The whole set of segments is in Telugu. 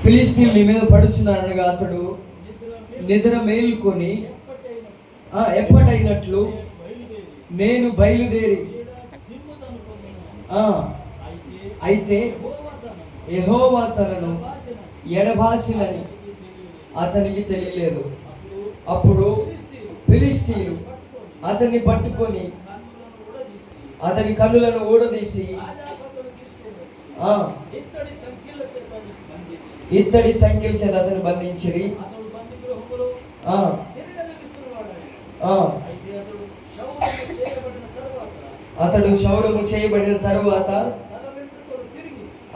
ఫిలిష్తీయులు నీ మీద పడుచున్నారనగా అతడు నిద్ర మేలుకొని ఎప్పటైనట్లు నేను బయలుదేరి అయితే యెహోవా తనను ఎడబాసినని అతనికి తెలియలేదు. అప్పుడు ఫిలిష్తీయులు అతన్ని పట్టుకొని అతని కన్నులను ఊడదీసి ఇత్తడి సంఖ్యల చేత అతను బంధించిరి. అతడు క్షౌరము చేయబడిన తరువాత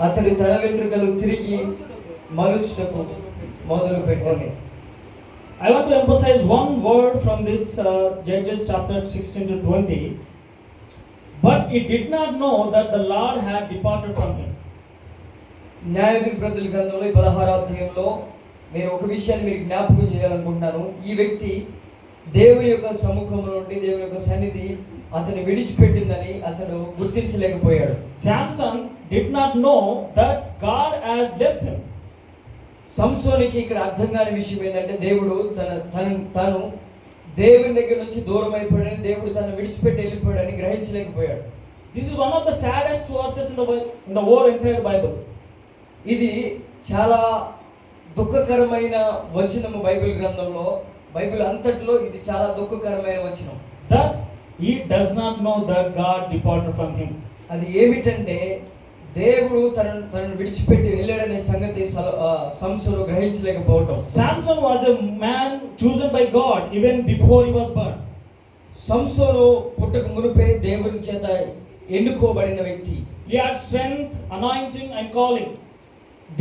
అతడి తల వెంట్రుకలు తిరిగి మలుచుటకు మొదలు పెట్టాను. I want to emphasize one word from this Judges chapter 16 to 20. But he did not know that the Lord had departed from him. న్యాయాధిపతుల గ్రంథంలో 16వ అధ్యాయంలో నేను ఒక విషయాన్ని మీరు జ్ఞాపకం చేయాలనుకుంటున్నాను. ఈ వ్యక్తి దేవుని యొక్క సముఖం నుండి దేవుని యొక్క సన్నిధి అతను విడిచిపెట్టిందని అతడు గుర్తించలేకపోయాడు. Samson did not know that God has left him. సంసోనికి ఇక్కడ అర్థం కాని విషయం ఏంటంటే దేవుడు తను దేవుని దగ్గర నుంచి దూరం అయిపోయాడని, దేవుడు తను విడిచిపెట్టి వెళ్ళిపోయాడని గ్రహించలేకపోయాడు. This is one of the saddest verses in the whole entire Bible. ఇది చాలా దుఃఖకరమైన వచనము బైబిల్ గ్రంథంలో, బైబిల్ అంతట్లో ఇది చాలా దుఃఖకరమైన వచనం. That he does not know that God departed from him. అది ఏమిటంటే దేవుడు తనను విడిచిపెట్టి వెళ్ళాడనే సంగతి సంసోను గ్రహించలేకపోవటం. Samson was a man chosen by God even before he was born. సంసోను పుట్టక మునుపే దేవుని చేత ఎన్నుకోబడిన వ్యక్తి. He had strength, anointing and calling.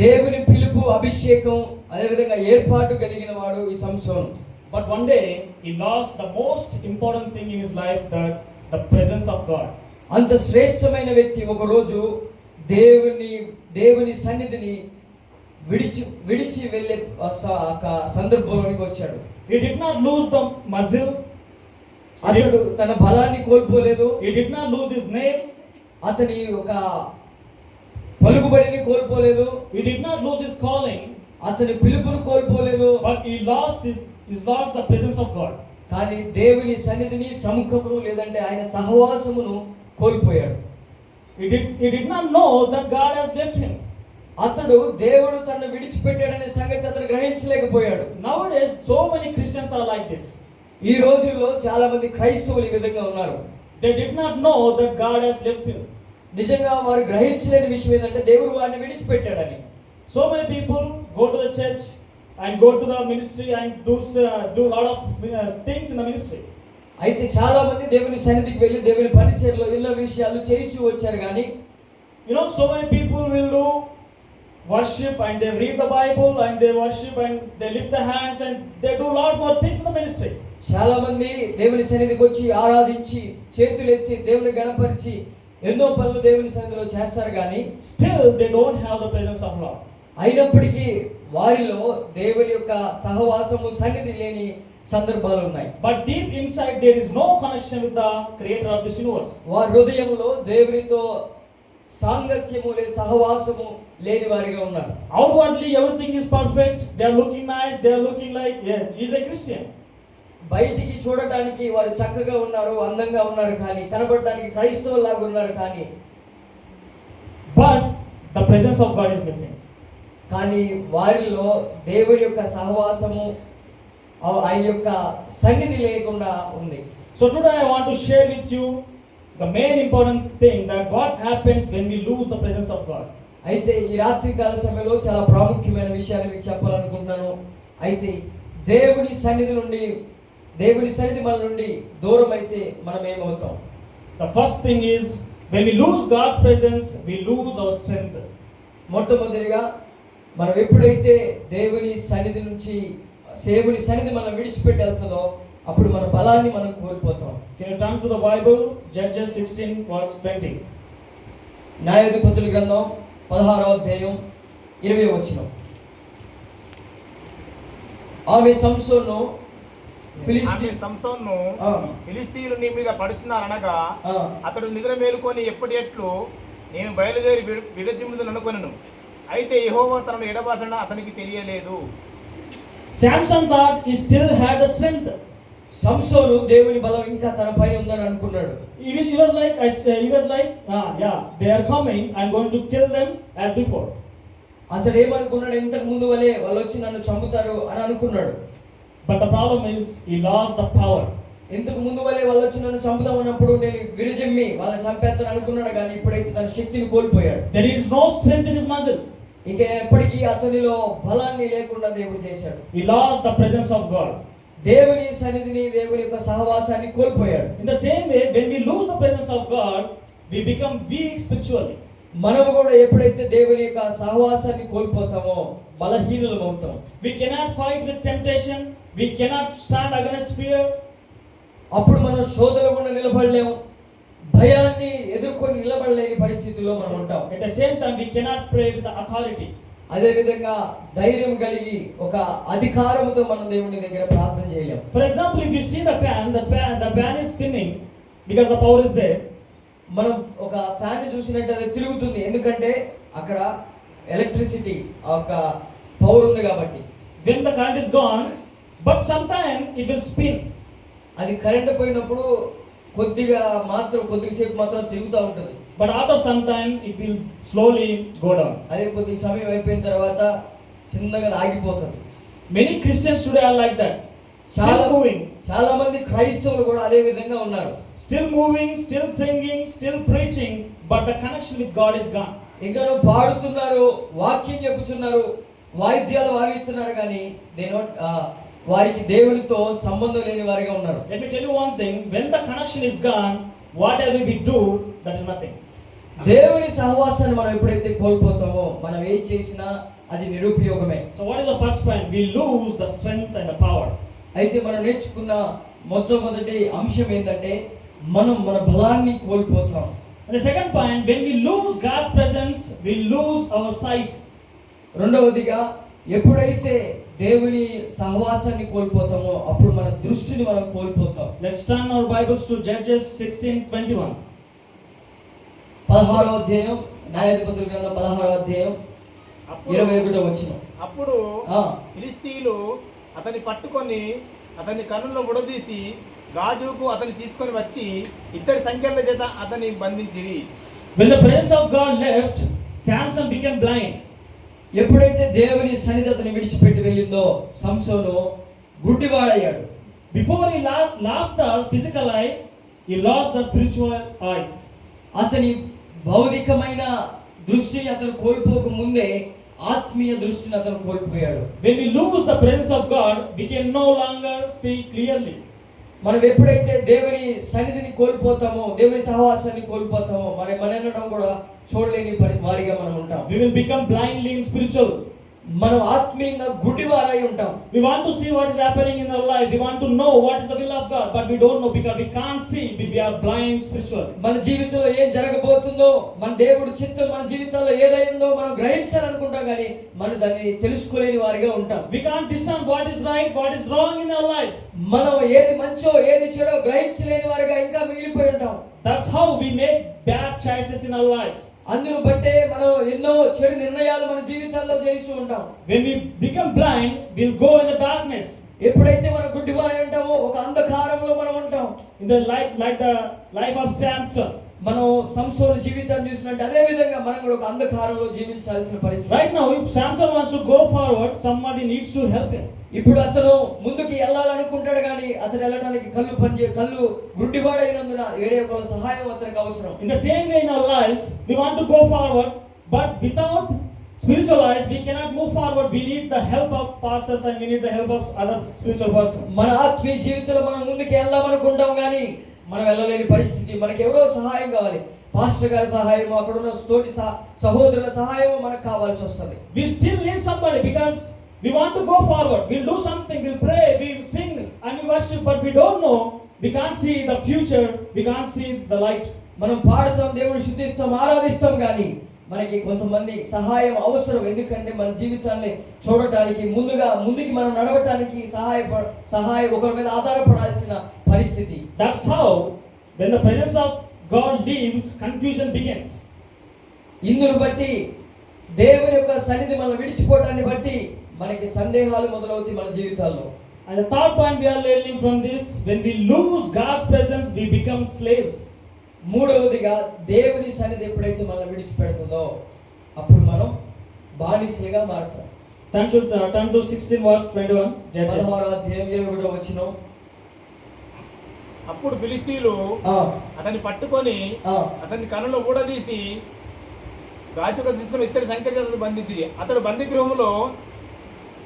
దేవుని పిలుపు, అభిషేకం, అదే విధంగా ఏర్పాటు కలిగిన వాడు ఈ సంసోను. But one day he lost the most important thing in his life, that the presence of God. అంత శ్రేష్టమైన వ్యక్తి ఒక రోజు దేవుని సన్నిధిని విడిచి వెళ్ళే సందర్భంలోనికి వచ్చాడు. He did not lose the muscle. అతడు తన బలాన్ని కోల్పోలేదు. He did not lose his name. అతని ఒక పలుకుబడిని కోల్పోలేదు. He did not lose his calling. అతని పిలుపును కోల్పోలేదు. But he lost the presence of God. కానీ దేవుని సన్నిధిని, సముఖమును లేదంటే ఆయన సహవాసమును కోల్పోయాడు. He did not know that God has left him. అతడు దేవుడు తనను విడిచిపెట్టాడనే సంగతి అతను గ్రహించలేకపోయాడు. Nowadays so many Christians are like this. ఈ రోజుల్లో చాలా మంది క్రైస్తవులు ఈ విధంగా ఉన్నారు. They did not know that God has left him. నిజంగా వారు గ్రహించలేని విషయం ఏంటంటే దేవుడు వారిని విడిచిపెట్టాడని. So many people go to the church and go to the ministry and do lot of things in the ministry. అయితే చాలా మంది దేవుని సన్నిధికి వెళ్ళి దేవుని పరిచర్యలో ఎన్నో విషయాలు చేయించు వచ్చారు. కానీ so many people will do worship and they read the Bible and they worship and they lift the hands and they do lot more things in the ministry. చాలా మంది దేవుని సన్నిధికి వచ్చి ఆరాధించి చేతులెత్తి దేవుని గణపరిచి ఎన్నో పనులు దేవుని సన్నిధిలో చేస్తారు. కానీ still they don't have the presence of Lord. అయినప్పటికీ వారిలో దేవుని యొక్క సహవాసము, సన్నిధి లేని సందర్భాలు ఉన్నాయి. But deep inside there is no connection with the creator of this universe. వారి హృదయంలో దేవునితో సాంగత్యము లేదా సహవాసము లేని వారిగా ఉన్నారు. Outwardly everything is perfect. They are looking nice. They are looking like he is a Christian. బయటికి చూడటానికి వారు చక్కగా ఉన్నారు, అందంగా ఉన్నారు, కానీ కనబడటానికి క్రైస్తవులాగా ఉన్నారు. కానీ but the presence of God is missing. కానీ వారిలో దేవుని యొక్క సహవాసము, ఆయన యొక్క సన్నిధి లేకుండా ఉంది. So today I want to share with you the main important thing, that what happens when we lose the presence of God. అయితే ఈ రాత్రి కాల సమయంలో చాలా ప్రాముఖ్యమైన విషయాలు మీకు చెప్పాలనుకుంటున్నాను. అయితే దేవుని సన్నిధి మన నుండి దూరం అయితే మనం ఏమవుతాం? The first thing is, when we lose God's presence, we lose our strength. మొట్టమొదటిగా మనం ఎప్పుడైతే దేవుని సన్నిధి మనం విడిచిపెట్టి వెళ్తుందో అప్పుడు మన బలాన్ని మనం కోల్పోతాం. Can you turn to the Bible, Judges 16 verse 20. న్యాయాధిపతుల గ్రంథం 16వ అధ్యాయం 20వ వచనం. ఆమె సంసోను ఫిలిష్తీయులు నీ మీద పడుచున్నారనగా అతడు నిద్ర మేలుకొని ఎప్పటి ఎట్లు నేను బయలుదేరి విడజిమ్ముదును అనుకొనెను. అయితే యెహోవా తనను ఎడబాసన అతనికి తెలియలేదు. Samson thought he still had the strength. సంసోను దేవుని బలం ఇంకా తన పైన ఉందని అనుకున్నాడు. He was like, yeah, they are coming, I'm going to kill them as before. అతడు ఏమనుకున్నాడు, ఇంతకు ముందు వలే వాళ్ళు వచ్చి నన్ను చంపుతారు అని అనుకున్నాడు. But the problem is, he lost the power. ఇంతకు ముందు వలే వాళ్ళు వచ్చి నన్ను చంపుదాం అన్నప్పుడు నేను విరజమ్మి వాళ్ళని చంపేస్తాను అనుకున్నాడు, కానీ ఇప్పుడైతే తన శక్తిని కోల్పోయాడు. There is no strength in his muscle. ఇక ఎప్పటికీ అతనిలో బలాన్ని లేకుండా దేవుడు చేశాడు. He lost the presence of God. దేవుని సన్నిధిని, దేవుని యొక్క సహవాసాన్ని కోల్పోయాడు. In the same way, when we lose the presence of God, we become weak spiritually. మనం కూడా ఎప్పుడైతే దేవుని యొక్క సహవాసాన్ని కోల్పోతామో బలహీనులం అవుతాం. We cannot fight with temptation. We cannot stand against fear. అప్పుడు మనం శోధన గుండా నిలబడలేము, భయాన్ని ఎదుర్కొని నిలబడలేని పరిస్థితుల్లో మనం ఉంటాం. At the same time, we cannot pray with the authority. అదే విధంగా ధైర్యం కలిగి ఒక అధికారంతో మనం దేవుని దగ్గర ప్రార్థన చేయలేము. For example, if you see the fan is spinning because the power is there. మనం ఒక ఫ్యాన్ చూసినట్టు అది తిరుగుతుంది, ఎందుకంటే అక్కడ ఎలక్ట్రిసిటీ ఒక పవర్ ఉంది కాబట్టి. When the current is gone, but sometimes it will spin. అది కరెంట్ పోయినప్పుడు కొద్దిసేపు మాత్రం తిరుగుతూ ఉంటుంది. But after some time, it will slowly go down. అదే కొద్ది సమయం అయిపోయిన తర్వాత చిన్నగా ఆగిపోతుంది. Many Christians today are like that. చాలా Still moving. చాలా మంది క్రైస్తవులు కూడా అదే విధంగా ఉన్నారు. Still moving, still singing, still preaching, but the connection with God is gone. ఇంకా పాడుతున్నారు, వాక్యం చెప్పుచున్నారు, వాయిద్యాలు వాయిస్తున్నారు, కానీ వారికి దేవునితో సంబంధం లేని వారిగా ఉన్నారు. Let me tell you one thing, when the connection is gone, whatever we do, that is nothing. దేవుని సహవాసాన్ని మనం ఎప్పుడైతే కోల్పోతామో మనం ఏం చేసినా అది నిరుపయోగమే. So what is the first point? We lose the strength and the power. అయితే మనం నేర్చుకున్న మొట్టమొదటి అంశం ఏంటంటే మనం మన బలాన్ని కోల్పోతాం. And the second point, when we lose God's presence, we lose our sight. రెండవదిగా ఎప్పుడైతే దేవుని సహవాసాన్ని కోల్పోతామో అప్పుడు మన దృష్టిని మనం కోల్పోతాం. Let's turn our Bibles to Judges 16:21. 16వ అధ్యాయం, న్యాయాధిపతుల గ్రంథం 16వ అధ్యాయం 21వ వచనం. అప్పుడు ఫిలిష్తీయులు అతన్ని పట్టుకొని అతని కన్నులను ఉడదీసి గాజుకు అతన్ని తీసుకొని వచ్చి ఇత్తడి సంకెళ్ళ చేత అతన్ని బంధించిరి. When the presence of God left, Samson became blind. ఎప్పుడైతే దేవుని సన్నిధి అతన్ని విడిచిపెట్టి వెళ్ళిందో సంసోను గుడ్డివాడయ్యాడు. Before he lost the physical eye, he lost the spiritual eyes. అతని భౌతికమైన దృష్టిని అతను కోల్పోక ముందే ఆత్మీయ దృష్టిని అతను కోల్పోయాడు. When we lose the presence of God, we can no longer see clearly. మనం ఎప్పుడైతే దేవుని సన్నిధిని కోల్పోతామో, దేవుని సహవాసాన్ని కోల్పోతామో మనడం కూడా చూడలేని వారిగా మనం ఉంటాం. We will become blindly in spiritual. మనం ఆత్మీయంగా గుడ్డివారై ఉంటాం. We want to see what is happening in our life. We want to know what is the will of God, but we don't know because we can't see. We are blind spiritually. మన జీవితంలో ఏం జరగబోతుందో, మన దేవుడి చిత్తం మన జీవితాల్లో ఏదైందో మనం గ్రహించాలనుకుంటాం, కానీ మనం దాన్ని తెలుసుకోలేని వారిగా ఉంటాం. We can't discern what is right, what is wrong in our lives. మనం ఏది మంచో ఏది చెడో గ్రహించలేని వారిగా ఇంకా మిగిలిపోయి ఉంటాం. That's how we make bad choices in our lives. అందును బట్టే మనం ఎన్నో చెడు నిర్ణయాలు మన జీవితాల్లో చేస్తూ ఉంటాం. When we become blind, we'll go in the darkness. ఎప్పుడైతే మనం గుడ్డివారై ఉంటామో ఒక అంధకారంలో మనం ఉంటాం. In the like the life of Samson. మనం సంసోను జీవితాన్ని చూసినట్టు అదే విధంగా మనం కూడా ఒక అంధకారంలో జీవించాల్సిన పరిస్థితి. Right now, if Samson wants to go forward, somebody needs to help him. ఇప్పుడు అతను ముందుకు వెళ్ళాలనుకుంటాడు, కానీ అతను వెళ్ళడానికి కళ్ళు గుడ్డివాడైనందున వేరే ఒక సహాయం అతనికి అవసరం. In the same way in our lives, we want to go forward, but without spiritual eyes, we cannot move forward. We need the help of pastors and we need the help of other spiritual persons. మన ఆత్మీయ జీవితంలో మనం ముందుకు వెళ్దామనుకుంటాం, కానీ మనం వెళ్ళలేని పరిస్థితి. మనకి ఎవరో సహాయం కావాలి, పాస్టర్ గారి సహాయం, అక్కడ ఉన్న తోటి సహోదరుల సహాయం మనకు కావాల్సి వస్తుంది. We still need somebody because we want to go forward. We'll do something, we'll pray, we'll sing and we worship, but we don't know. We can't see the future, we can't see the light. మనం పాడుతాం, దేవుని శుద్ధిస్తాం, ఆరాధిస్తాం, కానీ మనకి కొంతమంది సహాయం అవసరం. ఎందుకంటే మన జీవితాన్ని చూడటానికి ముందుకి మనం నడవటానికి సహాయం ఒకరి మీద ఆధారపడాల్సిన పరిస్థితి. That's how when the presence of God leaves, confusion begins. ఇందును బట్టి దేవుని యొక్క సన్నిధి మనం విడిచిపోవడాన్ని బట్టి మనకి సందేహాలు మొదలవుతాయి మన జీవితాల్లో. And the third point we are learning from this, when we lose God's presence, we become slaves. మూడవదిగా దేవుని సన్నిధి ఎప్పుడైతే మనం విడిచిపెడుతుందో అప్పుడు మనం బానిసలుగా మారుతాం. Turn to 16 verse 21. Judges. 16వ అధ్యాయం 21వ వచనం. అప్పుడు ఫిలిష్తీయులు అతన్ని పట్టుకొని అతని కనులో ఊడదీసి గాజుక తీసుకుని ఇత్తడి సంఖ్య చేత బంధించి అతడు బందీ గృహంలో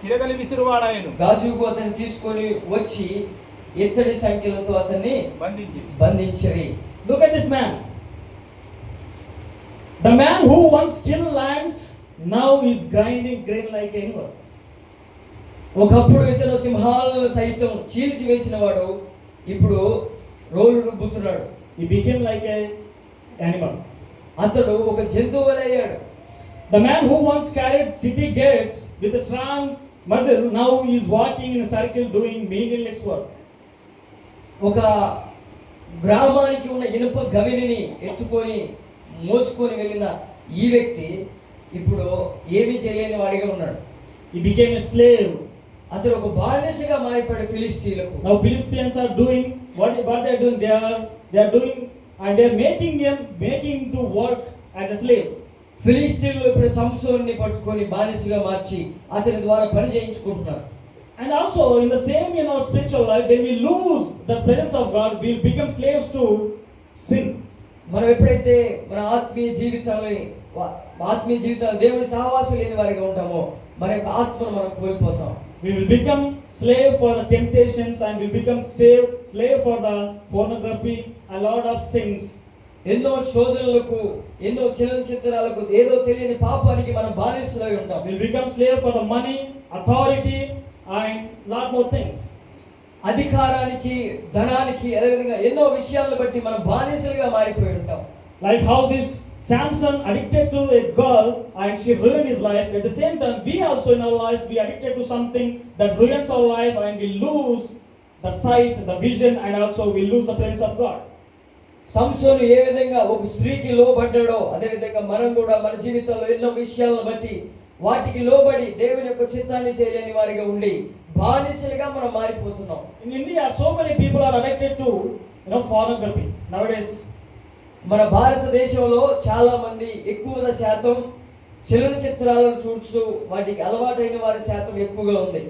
తిరగలి విసిరువాడాయను. గాజుకు అతన్ని తీసుకొని వచ్చి ఇత్తడి సంఖ్యలతో అతన్ని బంధించిరి. Look at this man. The man who once killed lambs now is grinding grain like anyone. ఒకప్పుడు ఇతను సింహాలను సైతం చీల్చి వేసిన వాడు ఇప్పుడు రోలు రుబ్బుతున్నాడు. He became like a animal. అతడు ఒక జంతువు వలె అయ్యాడు. The man who once carried city gates with a strong muzzle now is walking in a circle doing meaningless work. ఒక గ్రామానికి ఉన్న ఇనుప గవిని ఎత్తుకొని మోసుకొని వెళ్ళిన ఈ వ్యక్తి ఇప్పుడు ఏమీ చేయలేని వాడిగా ఉన్నాడు. He became a slave. అతడు ఒక బానిసగా మారిపోయాడు ఫిలిష్తీయులకు. Now Philistines are doing what they are doing. They are doing and they are making to work as a slave. ఫిలిష్తీయులు ఇప్పుడు సంసోన్ని పట్టుకొని బానిసగా మార్చి అతని ద్వారా పని చేయించుకుంటున్నారు. And also in the same spiritual life, when we lose the presence of God, we will become slaves to sin. మనం ఎప్పుడైతే మన ఆత్మీయ జీవితాలు దేవుని సహవాసం లేని వారిగా ఉంటామో మన యొక్క ఆత్మను మనం కోల్పోతాం. We will become slave for the temptations and we will become slave for the pornography, a lot of sins. ఎన్నో శోధనలకు ఎన్నో చలనచిత్రాలకు ఏదో తెలియని పాపానికి మనం బానిసలై ఉంటాం. We will become slave for the money, authority and lot more things. అధికారానికి ధనానికి అదేవిధంగా ఎన్నో విషయాలను బట్టి మనం బానిసలుగా మారిపోయి ఉంటాం. Like how this Samson addicted to a girl and she ruined his life. At the same time, we also in our lives be addicted to something that ruins our life and we lose the sight, the vision and also we lose the presence of God. సంసోను ఏ విధంగా ఒక స్త్రీకి లోబడ్డాడో అదే విధంగా మనం కూడా మన జీవితంలో ఎన్నో విషయాలను బట్టి వాటికి లోబడి దేవుని యొక్క చిత్తాన్ని చేయలేని వారిగా ఉండి బానిసలుగా మనం మారిపోతున్నాం. In India, so many people are addicted to pornography nowadays. మన భారతదేశంలో చాలా మంది ఎక్కువ శాతం చలనచిత్రాలను చూస్తూ వాటికి అలవాటైన వారి శాతం ఎక్కువగా ఉంది.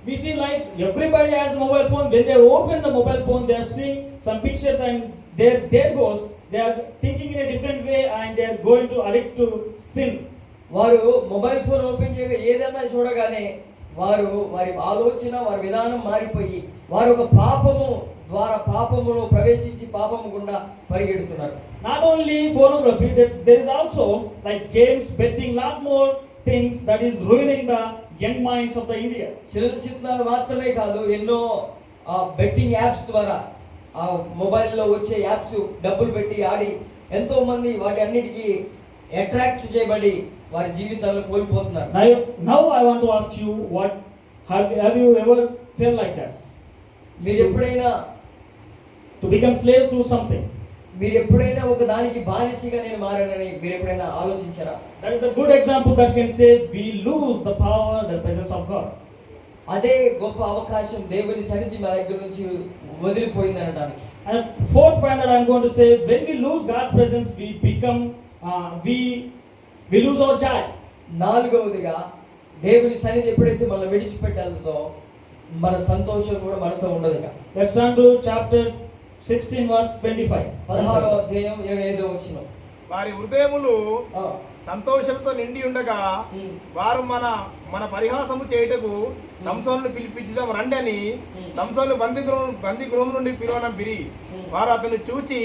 We see like everybody has a mobile phone. When they open the mobile phone, they are seeing some pictures and there goes they are thinking in a different way and they are going to addict to sin. వారు మొబైల్ ఫోన్ ఓపెన్ చేయగా ఏదైనా చూడగానే వారి ఆలోచన వారి విధానం మారిపోయి వారు ఒక పాపములో ప్రవేశించి పాపము గుండా పరిగెడుతున్నారు. Not only pornography, there is also like games, betting, lot more things that is ruining the young minds of the India. చలనచిత్రాలు మాత్రమే కాదు ఎన్నో బెట్టింగ్ యాప్స్ ద్వారా ఆ మొబైల్లో వచ్చే యాప్స్ డబ్బులు పెట్టి ఆడి ఎంతో మంది వాటి అన్నిటికీ అట్రాక్ట్ చేయబడి వారి జీవితాలను కోల్పోతున్నారు. Now I want to ask you, what have you ever felt like that? మీరు ఎప్పుడైనా To become slave to something. మీరు ఎప్పుడైనా ఒక దానికి బానిసగా నేను మారానని మీరు ఎప్పుడైనా ఆలోచించారా? That is a good example that can say we lose the power, the presence of God. అదే గొప్ప అవకాశం దేవుని సన్నిధి మా దగ్గర నుంచి వదిలిపోయింది అనడానికి. And fourth point that I am going to say, when we lose God's presence, we become we lose our joy. నాలుగవదిగా దేవుని సన్నిధి ఎప్పుడైతే మనం విడిచిపెట్టాలో మన సంతోషం కూడా మనతో ఉండదు. ఇక Let's turn to chapter 16 verse 25. 16వ అధ్యాయం 25వ వచనం. వారి హృదయములు సంతోషంతో నిండి ఉండగా వారు మన పరిహాసము చేయుటకు సంసోనును పిలిపించుదాం రండి అని సంసోను బందీ గృహం నుండి పిలువనంపిరి. వారు అతను చూచి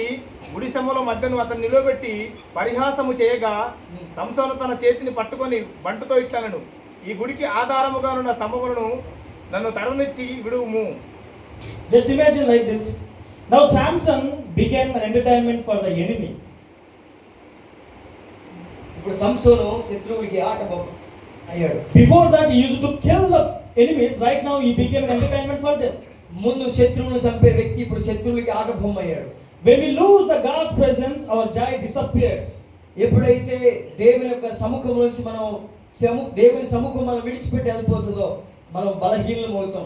గుడి స్తంభముల మధ్యను అతను నిలబెట్టి పరిహాసము చేయగా సంసోను తన చేతిని పట్టుకొని బంటుతో ఇట్లనను, ఈ గుడికి ఆధారముగా ఉన్న స్తంభములను నన్ను తడవనిచ్చి విడువుము. Just imagine like this. Now Samson became an entertainment for the enemy. ఇప్పుడు సంసోను శత్రువులకి ఆట అయ్యాడు. Before that he used to kill the enemies. Right now he became an entertainment for them. ముందు శత్రువులను చంపే వ్యక్తి ఇప్పుడు శత్రువులకి ఆట బొమ్మ అయ్యాడు. When we lose the God's presence, our joy disappears. ఎప్పుడైతే దేవుని యొక్క సముఖం నుంచి మనం దేవుని సముఖం మనం విడిచిపెట్టి వెళ్ళిపోతుందో మనం బలహీనం అవుతాం.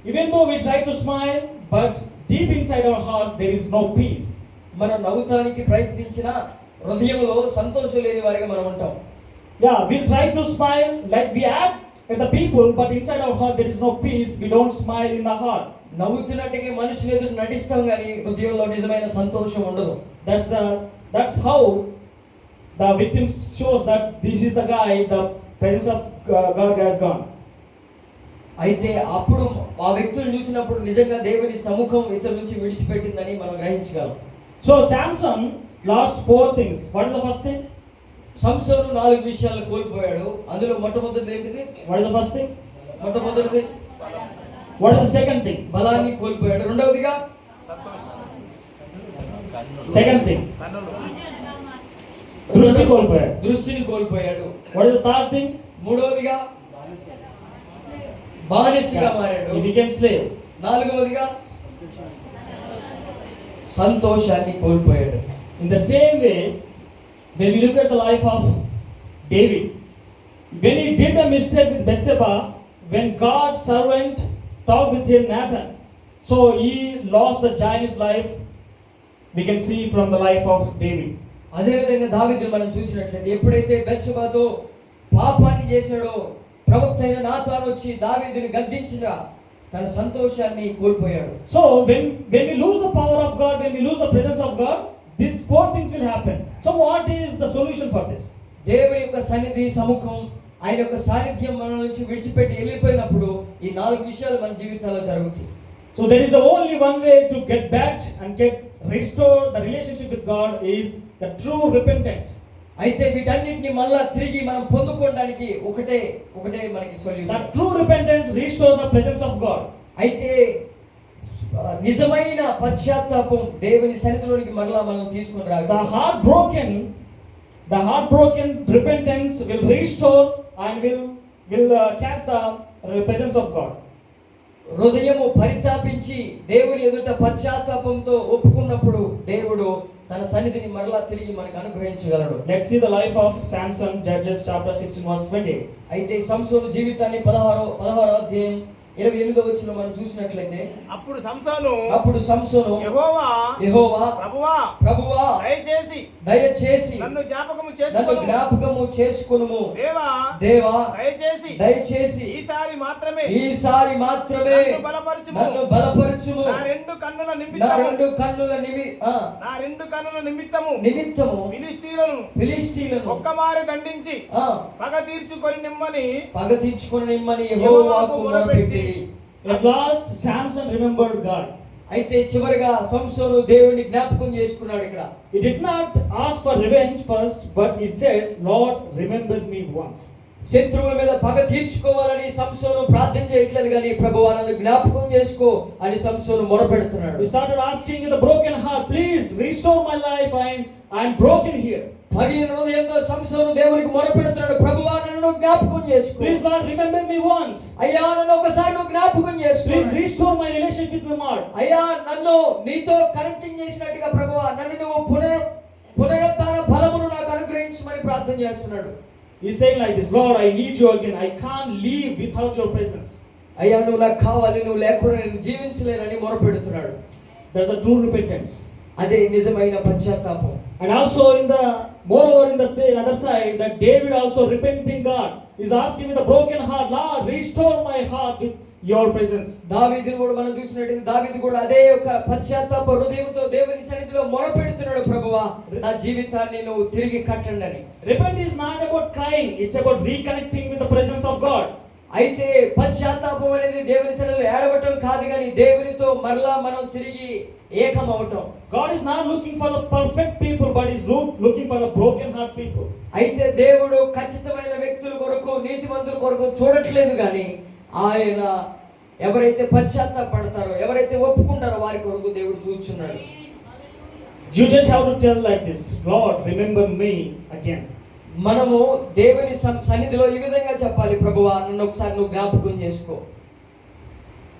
Even though we try to smile, but deep inside our hearts there is no peace. మనం నవ్వుతానికి ప్రయత్నించినా హృదయంలో సంతోషం లేని వారిగా మనం ఉంటాం. Yeah, we try to smile like we act at the people, but inside our heart there is no peace. We don't smile in the heart. నవ్వుతున్నట్టుగా మనుషులు ఎదురు నటిస్తాం కానీ హృదయంలో నిజమైన సంతోషం ఉండదు. That's how the victim shows that this is the guy, the presence of God has gone. అయితే అప్పుడు ఆ వ్యక్తులు చూసినప్పుడు నిజంగా దేవుని సముఖం ఇతని నుంచి విడిచిపెట్టిందని మనం గ్రహించగలం. So Samson lost 4 things. What is the first thing? సంసోను 4 విషయాలను కోల్పోయాడు. అందులో మొట్టమొదటిది ఏంటిది? What is the first thing? మొట్టమొదటిది. What is the second thing? బలాన్ని కోల్పోయాడు. రెండవదిగా second thing, కన్నులు. దృష్టి కోల్పోయాడు. దృష్టిని కోల్పోయాడు. What is the third thing? మూడవదిగా బానిసగా మారాడు. He became slave. నాలుగవదిగా సంతోషాన్ని కోల్పోయాడు. In the same way, when we look at the life of David, when he did a mistake with Bathsheba, when God's servant talked with him, Nathan, so he lost the joy in his life. We can see from the life of David. అదే విధంగా దావీదుని మనం చూసినట్లయితే ఎప్పుడైతే బెత్షెబాతో పాపాన్ని చేశాడో ప్రవక్త అయిన నాతాను వచ్చి దావీదుని గద్దించిన తన సంతోషాన్ని కోల్పోయాడు. So when we lose the power of God, when we lose the presence of God, these 4 things will happen. So what is the solution for this? దేవుని యొక్క సన్నిధి సముఖం ఆయన యొక్క సాన్నిధ్యం మన నుంచి విడిచిపెట్టి వెళ్ళిపోయినప్పుడు ఈ 4 విషయాలు మన జీవితాల్లో జరుగుతాయి. So there is only one way to get back and restore the relationship with God is the true repentance. అయితే వీటన్నిటిని మళ్ళా తిరిగి మనం పొందుకోవడానికి ఒకటే మనకి The solution. true repentance restore the presence of God. అయితే నిజమైన పశ్చాత్తాపం దేవుని సన్నిధిలోనికి మళ్ళా మనం తీసుకొని The రాగలం. heartbroken repentance will restore and will catch the presence of God. హృదయము పరితాపించి దేవుని ఎదుట పశ్చాత్తాపంతో ఒప్పుకున్నప్పుడు దేవుడు తన సన్నిధిని మరలా తిరిగి మనకు అనుగ్రహించగలడు. Let's see the life of Samson, Judges chapter 16 verse 20. అయితే సంసోను జీవితాన్ని 16వ అధ్యాయం 28వ వచనంలో మనం చూసినట్లయితే అప్పుడు సంసోను యెహోవా ప్రభువా దయచేసి నన్ను జ్ఞాపకము చేసుకొనుము దేవా దయచేసి ఈసారి మాత్రమే నన్ను బలపరచుము నా రెండు కన్నుల నిమిత్తము ఫిలిష్తీయులను ఒక్కమారు దండించి పగ తీర్చుకొని నిమ్మని యెహోవాకు మొరపెట్టి. At last Samson remembered God. అయితే చివరిగా సంసోను దేవుని జ్ఞాపకం చేసుకున్నాడు. ఇక్కడ He did not ask for revenge first, but he said, Lord, remember me once. శత్రువుల మీద పగ తీర్చుకోవాలని సంసోను ప్రార్థన చేయట్లేదు కానీ ప్రభువా నన్ను జ్ఞాపకం చేసుకో అని సంసోను మొరపెడుతున్నాడు. He started asking with a broken heart, please restore my life. I'm broken here. పగిలిన హృదయంతో సంసోను దేవునికి మొరపెడుతున్నాడు. ప్రభువా నన్ను జ్ఞాపకం చేసుకో. Please Lord, remember me once. అయ్యా నన్ను ఒకసారి నువ్వు జ్ఞాపకం చేసుకో. Please restore my relationship with my Lord. అయ్యా నన్ను నీతో కనెక్టింగ్ చేసినట్టుగా ప్రభువా నన్ను నువ్వు పునరుత్థాన బలమును నాకు అనుగ్రహించమని ప్రార్థన చేస్తున్నాడు. He's saying like this, Lord, I need you again. I can't live without your presence. అయ్యా నువ్వు నాకు కావాలి, నువ్వు లేకుండా నేను జీవించలేనని మొరపెడుతున్నాడు. There's a true repentance. అదే నిజమైన పశ్చాత్తాపం. And also moreover in the other side, that David also repenting God is asking with a broken heart, Lord, restore my heart with your presence. దావీదును కూడా మనం చూసినట్లయితే దావీదు కూడా అదే ఒక పశ్చాత్తాప హృదయంతో దేవుని సన్నిధిలో మొరపెడుతున్నాడు. ప్రభువా నా జీవితాన్ని నువ్వు తిరిగి కట్టండి అని. Repent is not about crying, it's about reconnecting with the presence of God. అయితే పశ్చాత్తాపం అనేది దేవుని సన్నిధిలో ఏడవటం కాదు కానీ దేవునితో మరలా మనం తిరిగి ఏకం అవటం. God is not looking for the perfect people, but is looking for the broken heart people. అయితే దేవుడు ఖచ్చితమైన వ్యక్తుల కొరకు నీతిమంతుల కొరకు చూడట్లేదు కానీ ఆయన ఎవరైతే పశ్చాత్తాపడతారో ఎవరైతే ఒప్పుకుంటారో వారి కొరకు దేవుడు చూస్తున్నాడు. You just have to tell like this, Lord, remember me again. మనము దేవుని సన్నిధిలో ఈ విధంగా చెప్పాలి, ప్రభువా నన్ను ఒకసారి నువ్వు జ్ఞాపకం చేసుకో.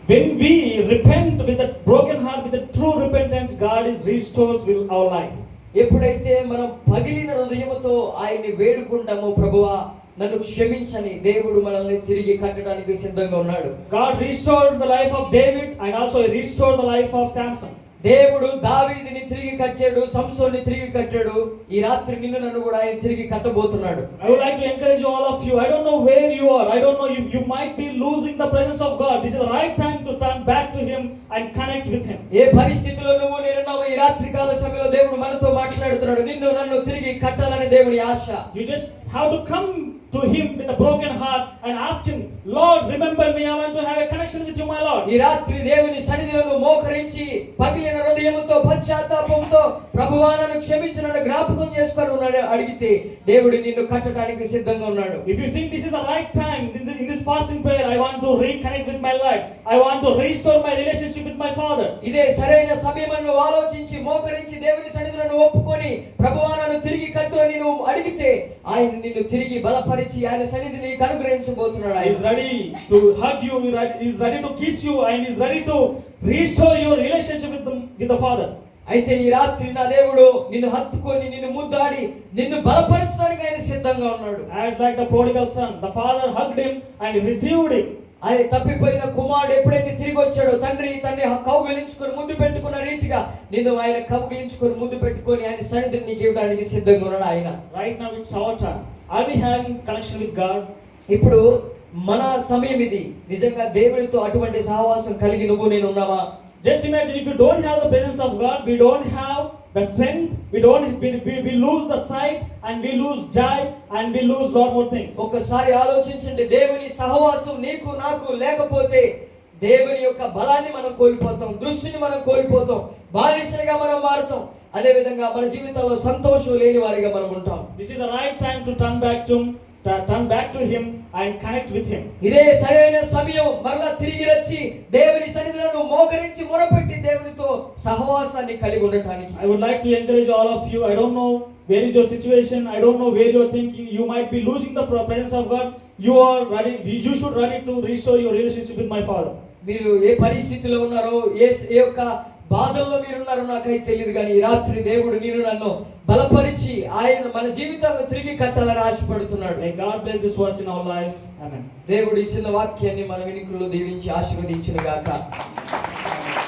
When we repent with a broken heart, with a true repentance, God is restores our life. ఎప్పుడైతే మనం పగిలిన హృదయముతో ఆయన్ని వేడుకుంటామో, ప్రభువా నన్ను క్షమించని, దేవుడు మనల్ని తిరిగి కట్టడానికి సిద్ధంగా ఉన్నాడు. God restored the life of David and also he restored the life of Samson. దేవుడు దావీదుని తిరిగి కట్టాడు, సంసోన్ని తిరిగి కట్టాడు. ఈ రాత్రి నిన్ను నన్ను కూడా ఆయన తిరిగి కట్టబోతున్నాడు. I would like to encourage all of you. I don't know where you are. I don't know, you might be losing the presence of God. This is the right time to turn back to him and connect with him. ఏ పరిస్థితిలో నువ్వు నేనున్నావో ఈ రాత్రి కాల సమయంలో దేవుడు మనతో మాట్లాడుతున్నాడు. నిన్ను నన్ను తిరిగి కట్టాలని దేవుని ఆశ. You just have to come to him with a broken heart and ask him, Lord, remember me. I want to have a connection with you, my Lord. ఈ రాత్రి దేవుని సన్నిధిలో మోకరించి పగిలిన హృదయముతో పశ్చాత్తాపంతో, ప్రభువా నన్ను క్షమించు, నన్ను జ్ఞాపకం చేసుకొని ఉన్నాడు అడిగితే దేవుడు నిన్ను కట్టడానికి సిద్ధంగా ఉన్నాడు. If you think this is the right time, in this fasting prayer, I want to reconnect with my life. I want to restore my relationship with my Father. ఇదే సరైన సమయం అని నువ్వు ఆలోచించి మోకరించి దేవుని సన్నిధిలో ఒప్పుకొని, ప్రభువా నన్ను తిరిగి కట్టు అని నువ్వు అడిగితే ఆయన నిన్ను తిరిగి బలపరిచి ఆయన సన్నిధిని నీకు అనుగ్రహించబోతున్నాడు. He is ready to hug you, he is ready to kiss you, and he is ready to restore your relationship with the Father. అయితే ఈ రాత్రి నా దేవుడు నిన్ను హత్తుకొని నిన్ను ముద్దాడి నిన్ను బలపరచడానికి ఆయన సిద్ధంగా ఉన్నాడు. As like the prodigal son, the father hugged him and received him. ఆయన తప్పిపోయిన కుమారుడు ఎప్పుడైతే తిరిగి వచ్చాడో, తండ్రి తన్ని కౌగిలించుకొని ముద్దు పెట్టుకున్న రీతిగా నిన్ను ఆయన కౌగిలించుకొని ముద్దు పెట్టుకొని ఆయన సన్నిధిని నీకు ఇవ్వడానికి సిద్ధంగా ఉన్నాడు ఆయన. Right now it's our time. Are we having connection with God? ఇప్పుడు మన సమయం ఇది. నిజంగా దేవునితో అటువంటి సహవాసం కలిగి నువ్వు నేను ఉన్నావా? Just imagine, if you don't have the presence of God, we don't have the strength, we lose the sight, and we lose joy, and we lose lot more things. ఒకసారి ఆలోచించండి, దేవుని సహవాసం నీకు నాకు లేకపోతే దేవుని యొక్క బలాన్ని మనం కోల్పోతాం, దృష్టిని మనం కోల్పోతాం, బానిసలుగా మనం మారుతాం. అదే విధంగా మన జీవితంలో సంతోషం లేని వారిగా మనం ఉంటాం. This is the right time to turn back to him and connect with him. ఇదే సరైన సమయం. మరలా తిరిగి వచ్చి దేవుని సన్నిధిలో మోకరించి మొరపెట్టి దేవునితో సహవాసాన్ని కలిగి ఉండటానికి. I would like to encourage all of you. I don't know where is your situation. I don't know where you are thinking. You might be losing the presence of God. You are ready. You should ready to restore your relationship with my Father. మీరు ఏ పరిస్థితిలో ఉన్నారో, ఏ యొక్క బాధల్లో మీరున్నారో నాకైతే తెలియదు, కానీ ఈ రాత్రి దేవుడు నిన్ను నన్ను బలపరిచి ఆయన మన జీవితాలను తిరిగి కట్టాలని ఆశపడుతున్నాడు. May God bless this verse in our lives. Amen. దేవుడు ఇచ్చిన వాక్యాన్ని మన వినికుల్లో దీవించి ఆశీర్వదించును గాక.